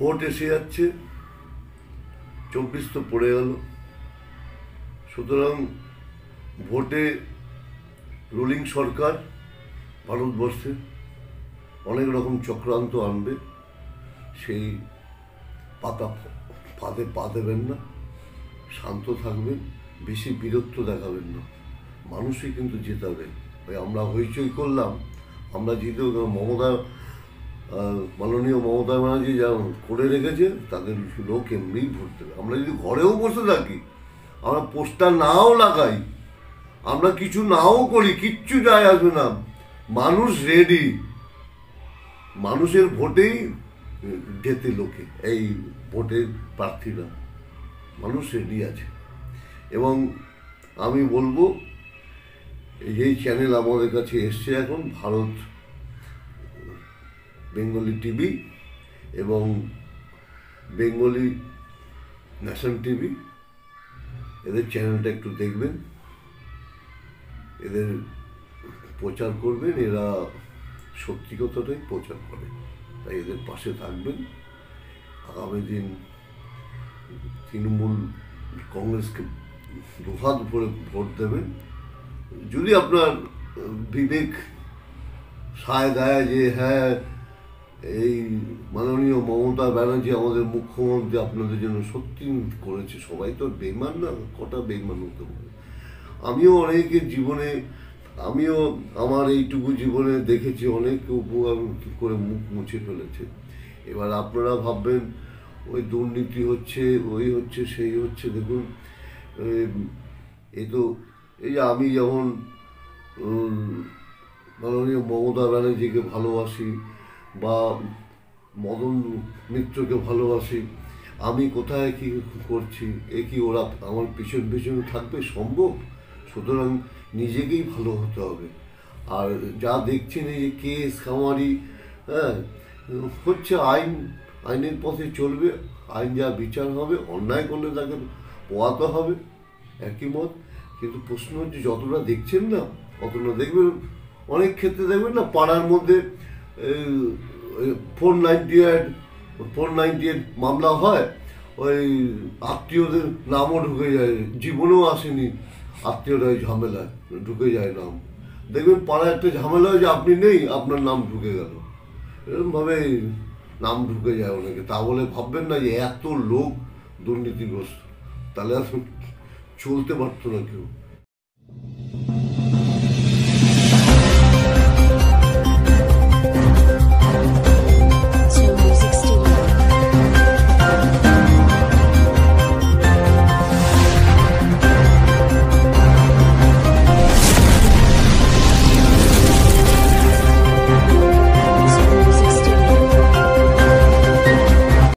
Vote এসে যাচ্ছে, 24 তো পড়ে গেল। সুতরাং ভোটে রুলিং সরকার ভারতবর্ষে অনেক রকম চক্রান্ত আনবে, সেই ফাঁদে পা দেবেন না, শান্ত থাকবেন, বেশি বীরত্ব দেখাবেন না, মানুষই কিন্তু জেতাবে। ওই আমরা হইচই করলাম, আমরা জিতেও মাননীয় মমতা ব্যানার্জি যা করে রেখেছে তাদের লোক এমনি ভোট দেবে। আমরা যদি ঘরেও বসে থাকি, আমরা পোস্টার নাও লাগাই, আমরা কিছু নাও করি, কিচ্ছু যায় আসবে না, মানুষ রেডি, মানুষের ভোটেই জেতে লোকে, এই ভোটের প্রার্থীরা মানুষ রেডি আছে। এবং আমি বলবো এই চ্যানেল আমাদের কাছে এসছে এখন, ভারত বেঙ্গলি টিভি এবং বেঙ্গলি ন্যাশন টিভি, এদের চ্যানেলটা একটু দেখবেন, এদের প্রচার করবেন, এরা সত্যি কথাটাই প্রচার করে, তাই এদের পাশে থাকবেন। আগামী দিন তৃণমূল কংগ্রেসকে দুহাত ভরে ভোট দেবেন। যদি আপনার বিবেক সায় দেয় যে হ্যাঁ এই মাননীয় মমতা ব্যানার্জি আমাদের মুখ্যমন্ত্রী আপনাদের জন্য সত্যি করেছে, সবাই তো বেইমান না, কটা বেইমান হতে পারে। আমিও অনেকের জীবনে, আমিও আমার এইটুকু জীবনে দেখেছি অনেককে উপকার করে মুখ মুছে ফেলেছে। এবার আপনারা ভাববেন ওই দুর্নীতি হচ্ছে, ওই হচ্ছে, সেই হচ্ছে। দেখুন এই তো এই যে আমি যেমন মাননীয় মমতা ব্যানার্জিকে ভালোবাসি বা মদন মিত্রকে ভালোবাসি, আমি কোথায় কি করছি, এ কি ওরা আমার পিছন পিছনে থাকবে সম্ভব? সুতরাং নিজেকেই ভালো হতে হবে। আর যা দেখছেন এই যে কেস খামারি, হ্যাঁ হচ্ছে, আইনের পথে চলবে, আইন যা বিচার হবে, অন্যায় করলে তাকে পোয়াতে হবে, একই মত। কিন্তু প্রশ্ন হচ্ছে যতটা দেখছেন না অতটা দেখবেন, অনেক ক্ষেত্রে দেখবেন না পাড়ার মধ্যে 498 মামলা হয়, ওই আত্মীয়দের নামও ঢুকে যায়, জীবনেও আসেনি আত্মীয়রা ওই ঝামেলায় ঢুকে যায় নাম। দেখবেন পাড়ায় একটা ঝামেলা হয় যে আপনি নেই, আপনার নাম ঢুকে গেল, এরকমভাবে নাম ঢুকে যায় অনেকে। তা বলে ভাববেন না যে এত লোক দুর্নীতিগ্রস্ত, তাহলে আর চলতে পারতো না কেউ।